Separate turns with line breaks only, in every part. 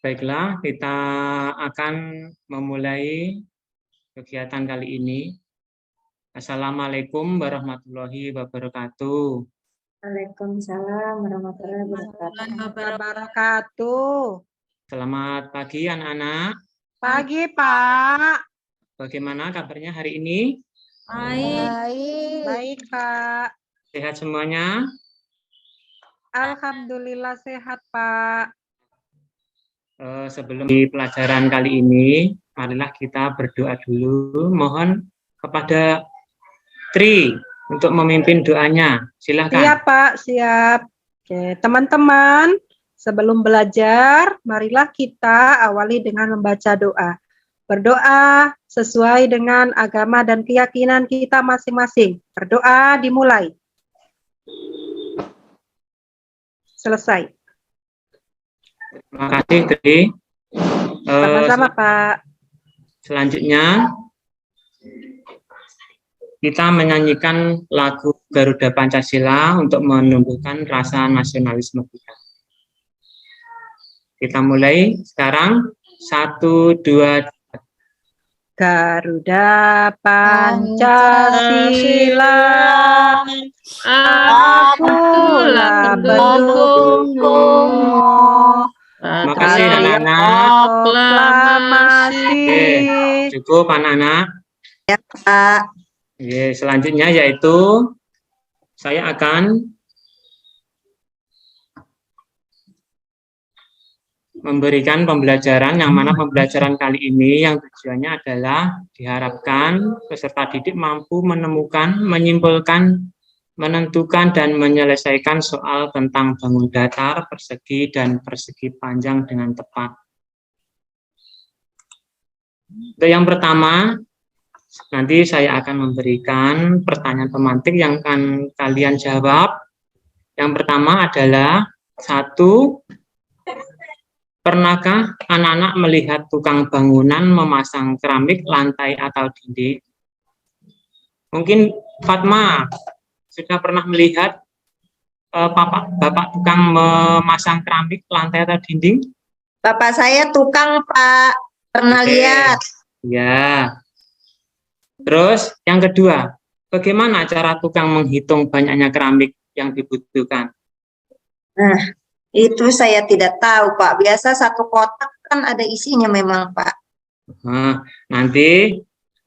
Baiklah, kita akan memulai kegiatan kali ini. Assalamualaikum warahmatullahi wabarakatuh.
Waalaikumsalam warahmatullahi
wabarakatuh.
Selamat pagi anak-anak.
Pagi, Pak.
Bagaimana kabarnya hari ini?
Baik, Pak.
Sehat semuanya?
Alhamdulillah sehat, Pak.
Sebelum di pelajaran kali ini, marilah kita berdoa dulu. Mohon kepada Tri untuk memimpin doanya. Silakan.
Siap, Pak, siap. Oke, teman-teman, sebelum belajar, marilah kita awali dengan membaca doa. Berdoa sesuai dengan agama dan keyakinan kita masing-masing. Berdoa dimulai. Selesai.
Terima kasih, Tri.
Sama-sama, Pak.
Selanjutnya, kita menyanyikan lagu Garuda Pancasila untuk menumbuhkan rasa nasionalisme kita. Kita mulai sekarang. 1, 2, 3.
Garuda Pancasila, akulah pendukungmu.
Terima kasih anak-anak.
Proklamasi.
Cukup anak-anak.
Ya, Pak.
Selanjutnya yaitu saya akan memberikan pembelajaran yang mana pembelajaran kali ini yang tujuannya adalah diharapkan peserta didik mampu menemukan, menyimpulkan, menentukan dan menyelesaikan soal tentang bangun datar, persegi, dan persegi panjang dengan tepat. Untuk yang pertama, nanti saya akan memberikan pertanyaan pemantik yang akan kalian jawab. Yang pertama adalah 1. Pernahkah anak-anak melihat tukang bangunan memasang keramik, lantai, atau dinding? Mungkin Fatma sudah pernah melihat bapak tukang memasang keramik, lantai, atau dinding?
Bapak saya tukang, Pak. Pernah lihat.
Ya. Terus yang kedua, bagaimana cara tukang menghitung banyaknya keramik yang dibutuhkan?
Nah, itu saya tidak tahu, Pak. Biasa satu kotak kan ada isinya memang, Pak.
Nah, nanti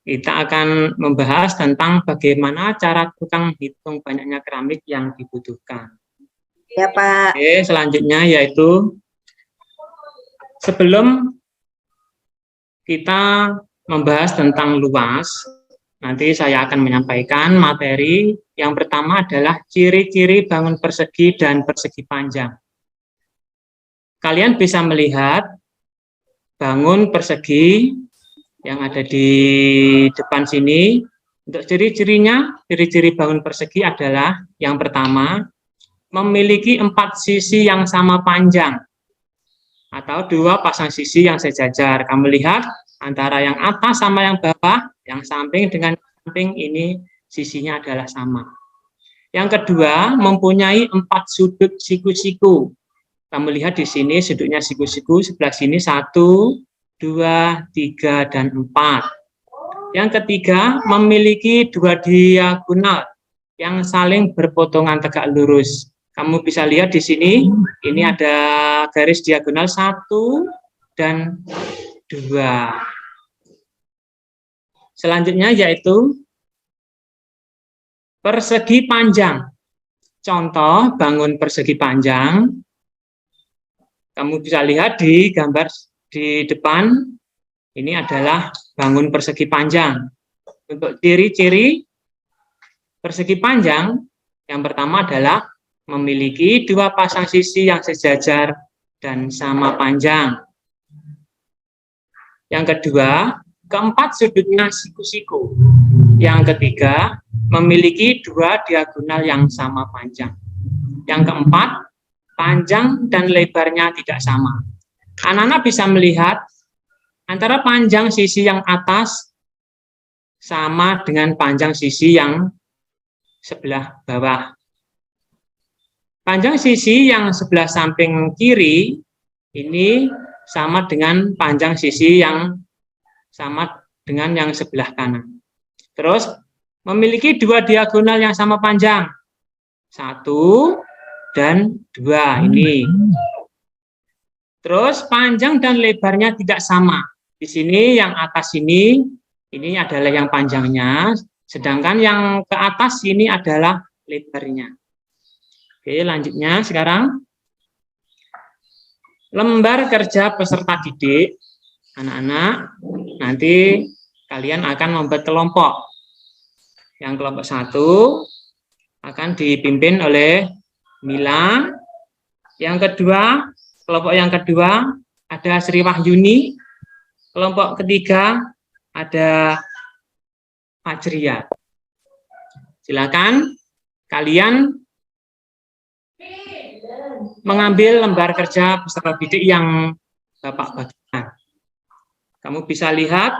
kita akan membahas tentang bagaimana cara tukang menghitung banyaknya keramik yang dibutuhkan.
Ya, Pak.
Oke, selanjutnya yaitu sebelum kita membahas tentang luas, nanti saya akan menyampaikan materi. Yang pertama adalah ciri-ciri bangun persegi dan persegi panjang. Kalian bisa melihat bangun persegi yang ada di depan sini. Untuk ciri-cirinya, ciri-ciri bangun persegi adalah yang pertama, memiliki 4 sisi yang sama panjang atau 2 pasang sisi yang sejajar. Kamu lihat antara yang atas sama yang bawah, yang samping dengan samping ini sisinya adalah sama. Yang kedua, mempunyai 4 sudut siku-siku. Kamu lihat di sini sudutnya siku-siku, sebelah sini 1, 2, 3, dan 4. Yang ketiga, memiliki 2 diagonal yang saling berpotongan tegak lurus. Kamu bisa lihat di sini, ini ada garis diagonal 1 dan 2. Selanjutnya yaitu persegi panjang. Contoh bangun persegi panjang. Kamu bisa lihat di gambar di depan, ini adalah bangun persegi panjang. Untuk ciri-ciri persegi panjang, yang pertama adalah memiliki 2 pasang sisi yang sejajar dan sama panjang. Yang kedua, keempat sudutnya siku-siku. Yang ketiga, memiliki 2 diagonal yang sama panjang. Yang keempat, panjang dan lebarnya tidak sama. Anak-anak bisa melihat antara panjang sisi yang atas sama dengan panjang sisi yang sebelah bawah. Panjang sisi yang sebelah samping kiri ini sama dengan panjang sisi yang sama dengan yang sebelah kanan. Terus memiliki dua diagonal yang sama panjang. 1 dan 2 ini. Terus panjang dan lebarnya tidak sama. Di sini yang atas ini adalah yang panjangnya, sedangkan yang ke atas ini adalah lebarnya. Oke, lanjutnya sekarang. Lembar kerja peserta didik, anak-anak, nanti kalian akan membuat kelompok. Yang kelompok 1 akan dipimpin oleh Mila. Yang kedua, kelompok yang kedua ada Sri Wahyuni. Kelompok ketiga ada Fajria. Silakan kalian mengambil lembar kerja peserta didik yang Bapak bagikan. Kamu bisa lihat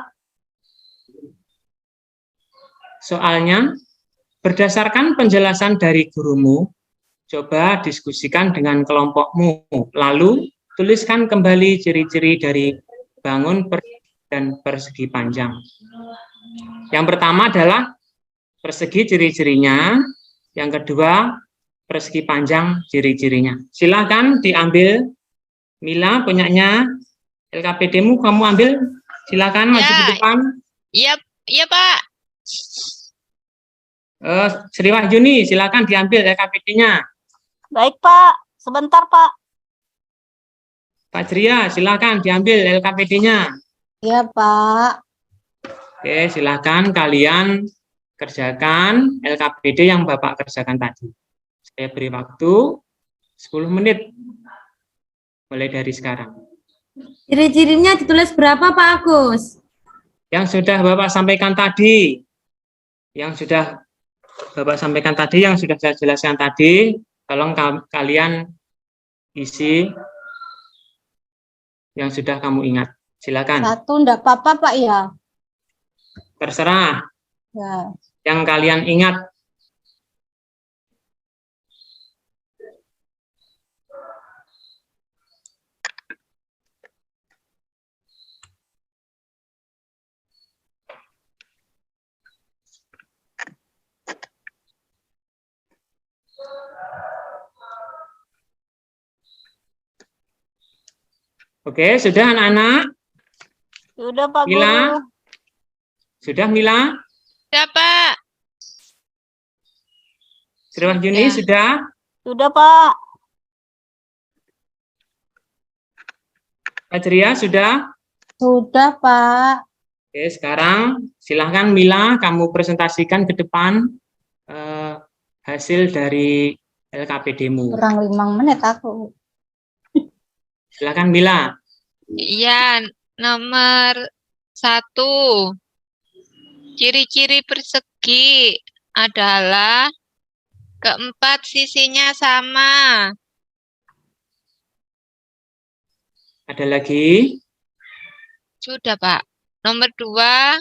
soalnya. Berdasarkan penjelasan dari gurumu, coba diskusikan dengan kelompokmu, lalu tuliskan kembali ciri-ciri dari bangun dan persegi panjang. Yang pertama adalah persegi ciri-cirinya, yang kedua persegi panjang ciri-cirinya. Silakan diambil. Mila, punyanya LKPD-mu kamu ambil. Silakan maju ke depan.
Iya Pak.
Sri Wahyuni, silakan diambil LKPD-nya.
Baik Pak, sebentar Pak.
Fajria, silakan diambil LKPD-nya.
Iya, Pak.
Oke, silakan kalian kerjakan LKPD yang Bapak kerjakan tadi. Saya beri waktu 10 menit. Mulai dari sekarang.
Ciri-cirinya ditulis berapa Pak Agus?
Yang sudah Bapak sampaikan tadi. Yang sudah Bapak sampaikan tadi, yang sudah saya jelaskan tadi, tolong kalian isi yang sudah kamu ingat. Silakan.
1 enggak apa-apa Pak ya?
Terserah.
Ya.
Yang kalian ingat. Oke, sudah anak-anak?
Sudah Pak
Mila?
Guru.
Sudah Mila?
Sudah Pak.
Sri Wahyuni
Ya.
sudah?
Sudah Pak.
Fajria sudah?
Sudah Pak.
Oke, sekarang silahkan Mila, kamu presentasikan ke depan hasil dari LKPD-mu.
Kurang 5 menit aku.
Silahkan Mila.
Iya, nomor 1. Ciri-ciri persegi adalah keempat sisinya sama.
Ada lagi?
Sudah Pak. Nomor 2.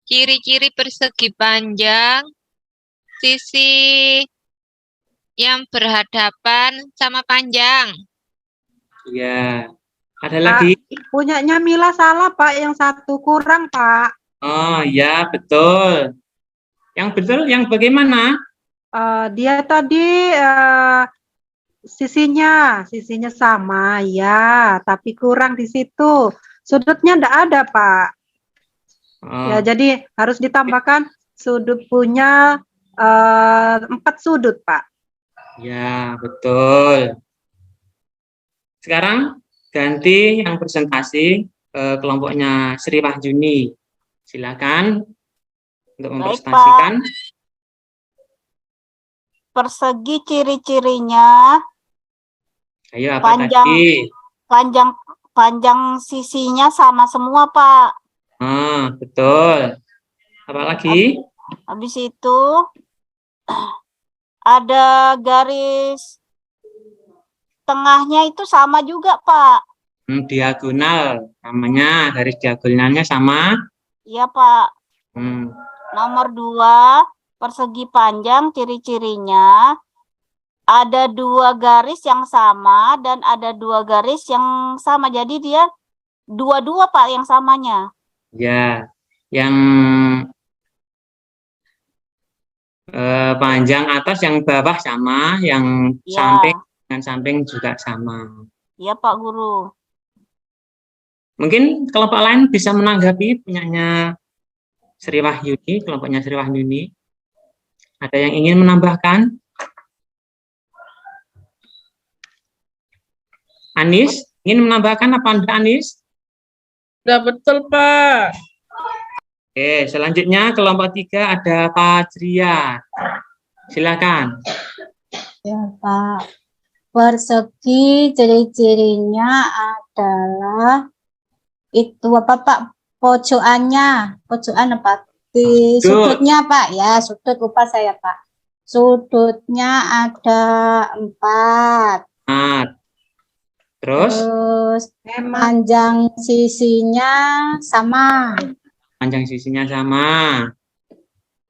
Ciri-ciri persegi panjang. Sisi yang berhadapan sama panjang.
Iya. Ada lagi?
Punyanya Mila salah Pak, yang 1 kurang Pak.
Oh iya, betul. Yang betul yang bagaimana?
Dia tadi sisinya sama ya, tapi kurang di situ. Sudutnya enggak ada Pak.
Oh,
Ya, jadi harus ditambahkan sudut punya 4 sudut Pak.
ya, betul. Sekarang ganti yang presentasi kelompoknya Sri Wahyuni. Silakan untuk mempresentasikan.
Persegi ciri-cirinya
Ayo, apa
Panjang.
tadi?
panjang sisinya sama semua Pak.
Betul. Apa lagi?
Habis itu ada garis tengahnya itu sama juga Pak.
Diagonal, namanya garis diagonalnya sama.
Iya Pak.
Hmm,
Nomor 2, persegi panjang ciri-cirinya ada 2 garis yang sama dan ada 2 garis yang sama. Jadi dia dua-dua Pak yang samanya.
Ya, yang panjang atas yang bawah sama, yang
Ya,
samping dengan samping juga sama.
ya Pak Guru.
Mungkin kelompok lain bisa menanggapi punyanya Sri Wahyuni, kelompoknya Sri Wahyuni. Ada yang ingin menambahkan? Anis, ingin menambahkan apa Anda, Anis?
Sudah betul, Pak.
Oke, selanjutnya kelompok 3 ada Pak Jria. Silakan.
Ya, Pak. Persegi ciri-cirinya adalah itu apa, Pak? Pojokannya apa? Di sudutnya, Pak. Ya, sudut lupa saya, Pak. Sudutnya ada 4.
Terus
Panjang sisinya sama.
panjang sisinya sama.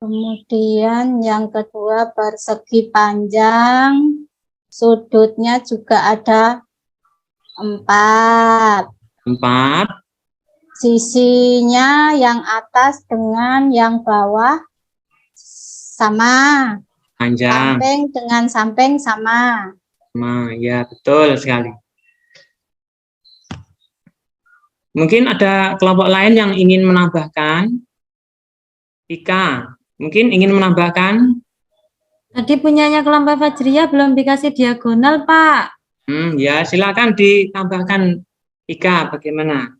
Kemudian yang kedua persegi panjang, sudutnya juga ada 4. Sisinya yang atas dengan yang bawah sama.
Panjang.
Samping dengan samping sama.
Ya, betul sekali. Mungkin ada kelompok lain yang ingin menambahkan. Ika, mungkin ingin menambahkan?
Tadi punyanya kelompok Fajria belum dikasih diagonal, Pak.
Ya, silakan ditambahkan. Ika, bagaimana?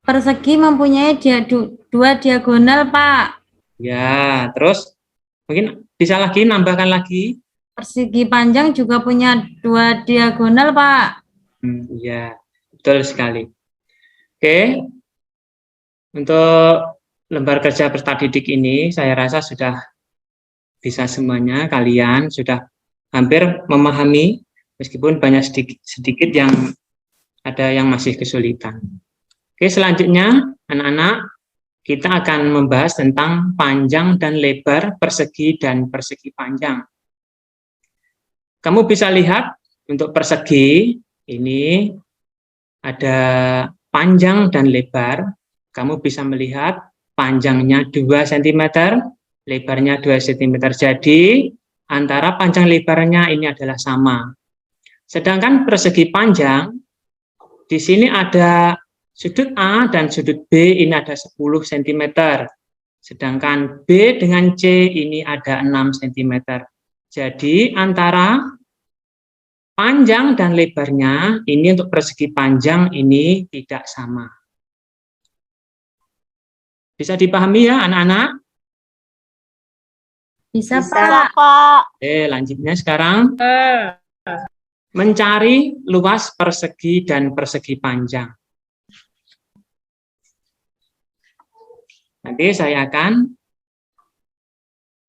Persegi mempunyai 2 diagonal, Pak.
Ya, terus mungkin bisa lagi nambahkan lagi.
Persegi panjang juga punya 2 diagonal, Pak.
Ya, betul sekali. Oke, untuk lembar kerja peserta didik ini saya rasa sudah bisa semuanya. Kalian sudah hampir memahami, meskipun banyak sedikit yang ada yang masih kesulitan. Oke, selanjutnya anak-anak, kita akan membahas tentang panjang dan lebar persegi dan persegi panjang. Kamu bisa lihat untuk persegi ini ada panjang dan lebar. Kamu bisa melihat panjangnya 2 cm, lebarnya 2 cm. Jadi antara panjang lebarnya ini adalah sama. Sedangkan persegi panjang, di sini ada sudut A dan sudut B ini ada 10 cm. Sedangkan B dengan C ini ada 6 cm. Jadi antara panjang dan lebarnya ini untuk persegi panjang ini tidak sama. Bisa dipahami ya anak-anak?
Bisa,
Bisa,
Pak.
Pak.
Oke, lanjutnya sekarang mencari luas persegi dan persegi panjang. Nanti saya akan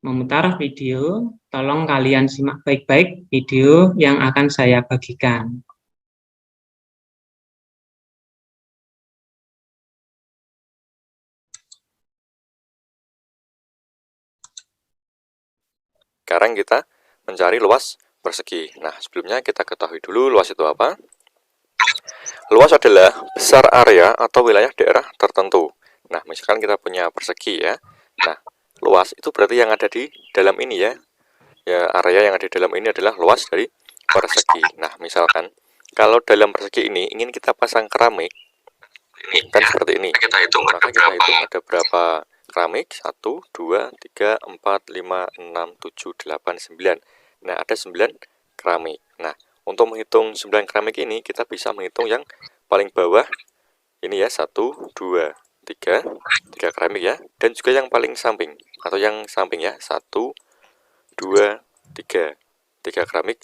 memutar video, tolong kalian simak baik-baik video yang akan saya bagikan.
Sekarang kita mencari luas persegi. Nah, sebelumnya kita ketahui dulu luas itu apa. Luas adalah besar area atau wilayah daerah tertentu. Nah, misalkan kita punya persegi ya. Nah, luas itu berarti yang ada di dalam ini ya. Ya, area yang ada di dalam ini adalah luas dari persegi. Nah, misalkan kalau dalam persegi ini ingin kita pasang keramik, kan seperti ini. Maka kita hitung ada berapa keramik? 1, 2, 3, 4, 5, 6, 7, 8, 9. Nah, ada 9 keramik. Nah, untuk menghitung 9 keramik ini, kita bisa menghitung yang paling bawah. Ini ya, 1, 2, 3 keramik ya. Dan juga yang paling samping, atau yang samping ya, 1, 2, 3 keramik.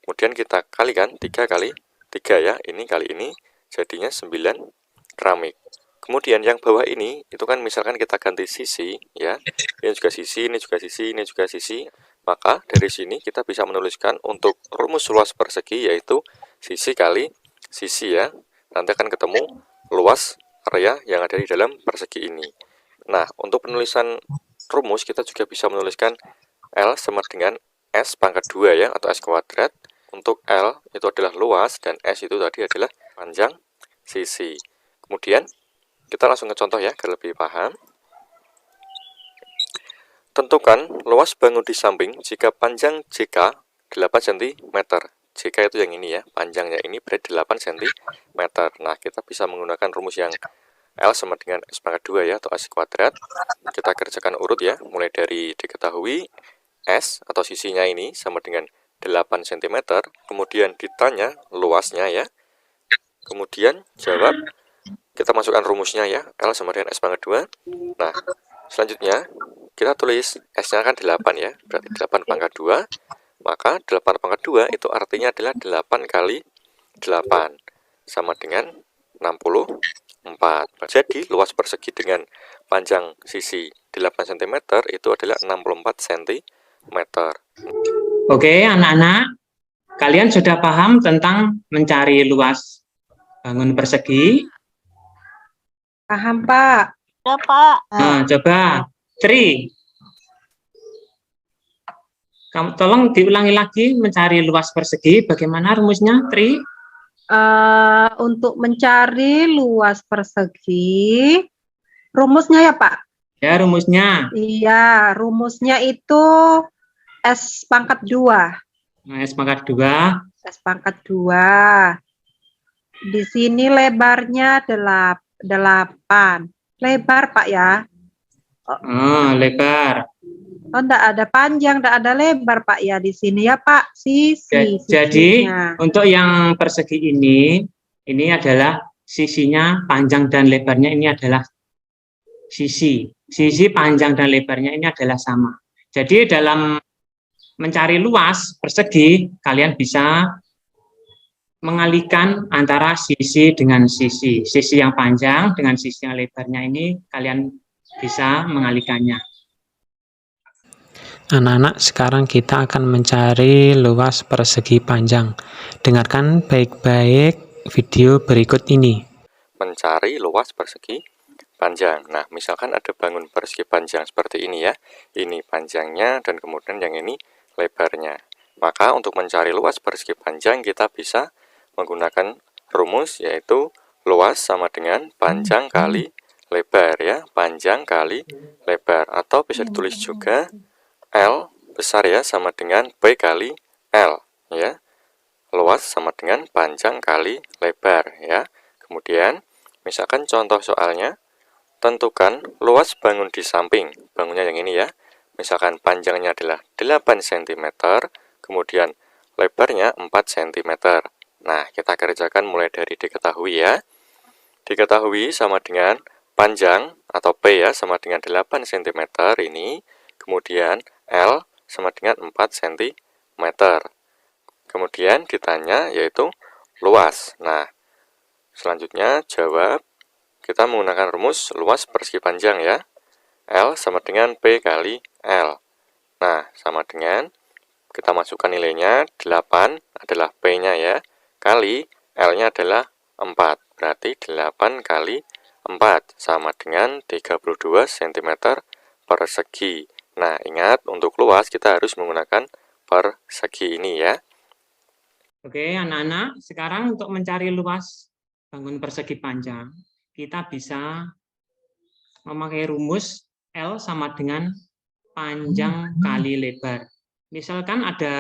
Kemudian kita kalikan 3 kali 3 ya, ini kali ini, jadinya 9 keramik. Kemudian yang bawah ini, itu kan misalkan kita ganti sisi ya, ini juga sisi, ini juga sisi, ini juga sisi. Maka dari sini kita bisa menuliskan untuk rumus luas persegi, yaitu sisi kali sisi ya. Nanti akan ketemu luas area yang ada di dalam persegi ini. Nah, untuk penulisan rumus kita juga bisa menuliskan L sama dengan S pangkat 2 ya, atau S kuadrat. Untuk L itu adalah luas, dan S itu tadi adalah panjang sisi. Kemudian kita langsung ke contoh ya, agar lebih paham. Tentukan luas bangun di samping jika panjang JK 8 cm. JK itu yang ini ya, panjangnya ini berarti 8 cm. Nah, kita bisa menggunakan rumus yang L sama dengan S pangkat 2 ya, atau S kuadrat. Kita kerjakan urut ya, mulai dari diketahui S atau sisinya ini sama dengan 8 cm, kemudian ditanya luasnya ya, kemudian jawab, kita masukkan rumusnya ya, L sama dengan S pangkat 2. Nah, selanjutnya kita tulis S-nya kan 8 ya, berarti 8 pangkat 2, maka 8 pangkat 2 itu artinya adalah 8 kali 8, sama dengan 64. Jadi luas persegi dengan panjang sisi 8 cm itu adalah 64 cm.
Oke, anak-anak, kalian sudah paham tentang mencari luas bangun persegi?
Paham, Pak.
Udah, Pak.
Nah, coba, Tri, kamu tolong diulangi lagi mencari luas persegi. Bagaimana rumusnya, Tri?
Untuk mencari luas persegi, rumusnya ya, Pak?
Ya, rumusnya.
Iya, rumusnya itu S pangkat 2.
Nah, S pangkat 2.
S pangkat 2. Di sini lebarnya 8. Lebar, Pak ya?
Oh, lebar.
Oh, enggak ada panjang, enggak ada lebar, Pak ya di sini ya, Pak.
Jadi,
sisinya.
untuk yang persegi ini adalah sisinya, panjang dan lebarnya ini adalah sisi. Sisi panjang dan lebarnya ini adalah sama. Jadi dalam mencari luas persegi, kalian bisa mengalihkan antara sisi dengan sisi. Sisi yang panjang dengan sisi yang lebarnya ini kalian bisa mengalihkannya.
Anak-anak, sekarang kita akan mencari luas persegi panjang. Dengarkan baik-baik video berikut ini.
Mencari luas persegi panjang. Nah, misalkan ada bangun persegi panjang seperti ini ya. Ini panjangnya dan kemudian yang ini lebarnya. Maka untuk mencari luas persegi panjang kita bisa menggunakan rumus yaitu luas sama dengan panjang kali lebar ya. Panjang kali lebar, atau bisa ditulis juga L besar ya sama dengan B kali L ya. Luas sama dengan panjang kali lebar ya. Kemudian misalkan contoh soalnya, tentukan luas bangun di samping. Bangunnya yang ini ya. Misalkan panjangnya adalah 8 cm, kemudian lebarnya 4 cm. Nah, kita kerjakan mulai dari diketahui ya. Diketahui sama dengan panjang atau P ya sama dengan 8 cm ini, kemudian L sama dengan 4 cm. Kemudian ditanya yaitu luas. Nah, selanjutnya jawab, kita menggunakan rumus luas persegi panjang ya. L sama dengan P kali L. Nah, sama dengan kita masukkan nilainya 8 adalah P-nya ya, kali L-nya adalah 4. Berarti 8 kali 4 sama dengan 32 cm persegi. Nah, ingat untuk luas kita harus menggunakan persegi ini ya.
Oke, anak-anak, sekarang untuk mencari luas bangun persegi panjang, kita bisa memakai rumus L sama dengan panjang kali lebar. Misalkan ada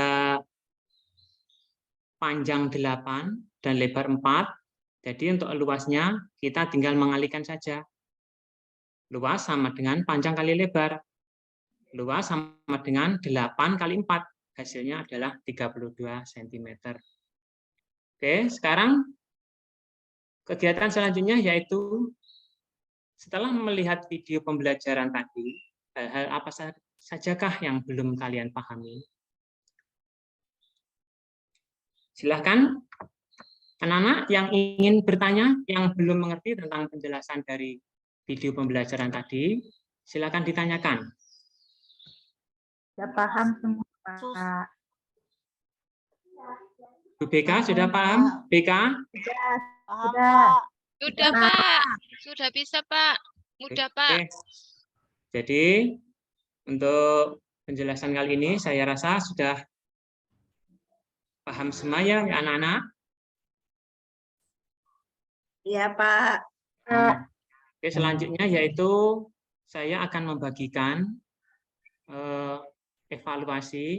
panjang 8 dan lebar 4, jadi untuk luasnya kita tinggal mengalihkan saja. Luas sama dengan panjang kali lebar. Luas sama dengan 8 kali 4, hasilnya adalah 32 cm. Oke, sekarang kegiatan selanjutnya yaitu setelah melihat video pembelajaran tadi, hal-hal apa sajakah yang belum kalian pahami? Silahkan anak-anak yang ingin bertanya, yang belum mengerti tentang penjelasan dari video pembelajaran tadi, silakan ditanyakan.
Sudah paham semua, Pak.
Bu BK sudah paham? BK?
Paham,
Sudah.
Pak.
Sudah, Pak. Sudah bisa, Pak. Mudah, Pak.
Oke. Jadi untuk penjelasan kali ini saya rasa sudah paham semua ya anak-anak.
Iya, Pak.
Oke, selanjutnya yaitu saya akan membagikan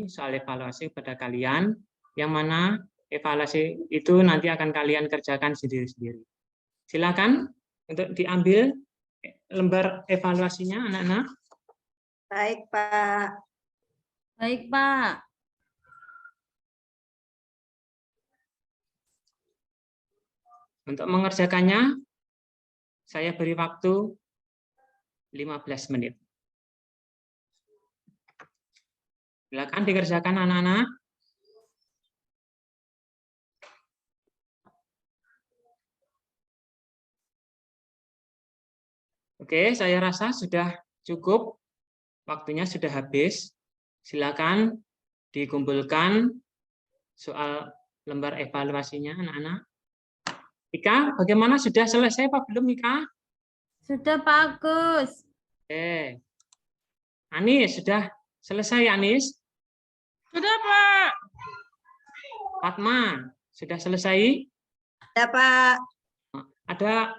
soal evaluasi kepada kalian, yang mana evaluasi itu nanti akan kalian kerjakan sendiri-sendiri. Silakan untuk diambil lembar evaluasinya, anak-anak.
Baik, Pak.
Baik, Pak.
Untuk mengerjakannya, saya beri waktu 15 menit. Silakan dikerjakan anak-anak. Oke, saya rasa sudah cukup. Waktunya sudah habis. Silakan dikumpulkan soal lembar evaluasinya anak-anak. Ika, bagaimana? Sudah selesai Pak belum, Ika?
Sudah, Pak Agus.
Oke. Anis, sudah selesai Anis?
Sudah, Pak.
Fatma, sudah selesai?
Ada, Pak.
Ada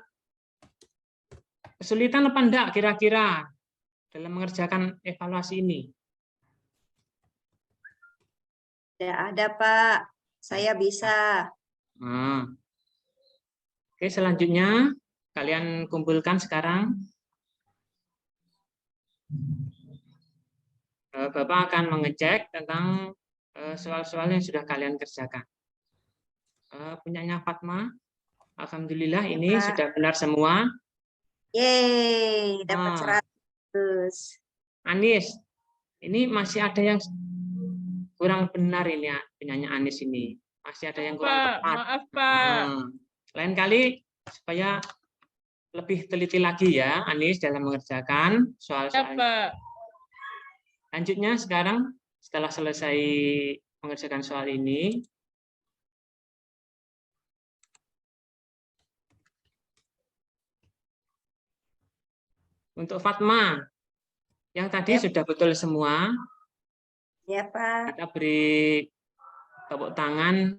kesulitan apa enggak kira-kira dalam mengerjakan evaluasi ini?
Tidak ada, Pak. Saya bisa.
Nah. Oke, selanjutnya kalian kumpulkan sekarang. Bapak akan mengecek tentang soal-soal yang sudah kalian kerjakan. Punyanya Fatma, alhamdulillah
Ya,
ini
Pak.
sudah benar semua.
Yeay, dapat 100.
Anis, ini masih ada yang kurang benar ini ya, punyanya Anis ini. Masih ada yang kurang
Pak,
tepat.
maaf, Pak.
Lain kali supaya lebih teliti lagi ya, Anis, dalam mengerjakan
Ya,
soal-soal.
Pak.
Lanjutnya sekarang setelah selesai mengerjakan soal ini, untuk Fatma, yang tadi sudah betul semua,
Ya, Pak.
kita beri tepuk tangan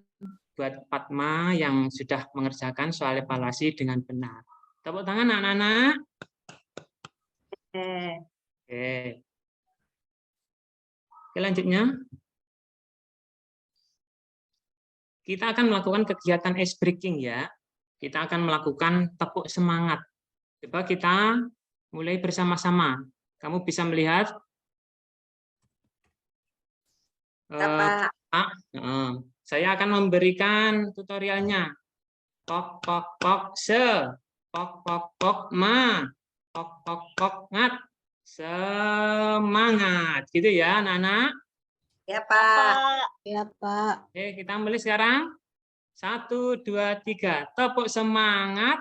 buat Fatma yang sudah mengerjakan soal evaluasi dengan benar. Tepuk tangan anak-anak. Oke. Oke, lanjutnya. Kita akan melakukan kegiatan ice breaking ya. Kita akan melakukan tepuk semangat. Coba kita mulai bersama-sama. Kamu bisa melihat
Pak.
Saya akan memberikan tutorialnya. Pok pok pok se, pok pok pok ma, pok pok pok ngat, semangat. Gitu ya, anak-anak.
Ya, Pak.
Ya, Pak.
Oke, kita mulai sekarang. 1, 2, 3. Tepuk semangat.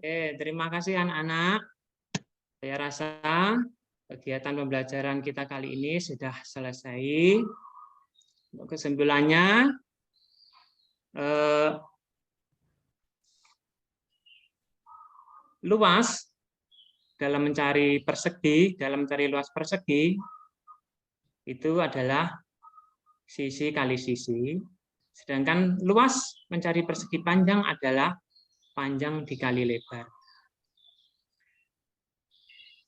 Oke, terima kasih anak-anak. Saya rasa kegiatan pembelajaran kita kali ini sudah selesai. Untuk kesimpulannya, luas dalam mencari persegi, dalam mencari luas persegi, itu adalah sisi kali sisi. Sedangkan luas mencari persegi panjang adalah panjang dikali lebar.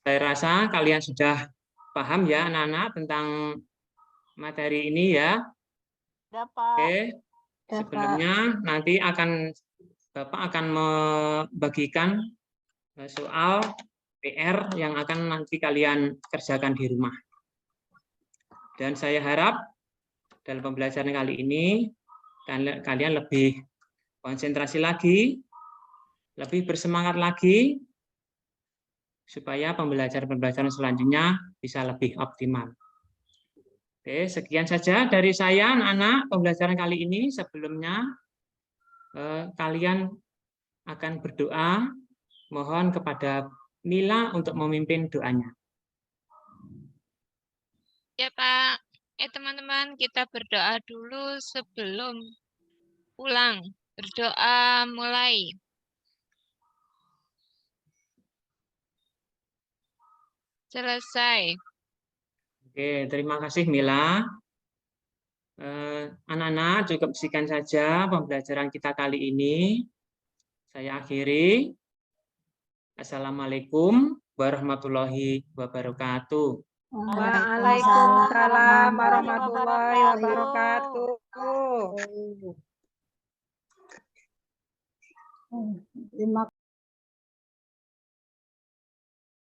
Saya rasa kalian sudah paham ya anak-anak tentang materi ini ya. Oke. Sebelumnya nanti Bapak akan membagikan soal PR yang akan nanti kalian kerjakan di rumah. Dan saya harap dalam pembelajaran kali ini kalian lebih konsentrasi lagi, lebih bersemangat lagi, supaya pembelajaran selanjutnya bisa lebih optimal. Oke, sekian saja dari saya anak-anak pembelajaran kali ini. Sebelumnya kalian akan berdoa, mohon kepada Mila untuk memimpin doanya.
Ya Pak, teman-teman kita berdoa dulu sebelum Ulang. Berdoa mulai. Selesai.
Oke, terima kasih Mila. Anak-anak cukup sekian saja pembelajaran kita kali ini. Saya akhiri. Assalamualaikum warahmatullahi wabarakatuh.
Waalaikumsalam warahmatullahi wabarakatuh.
Terima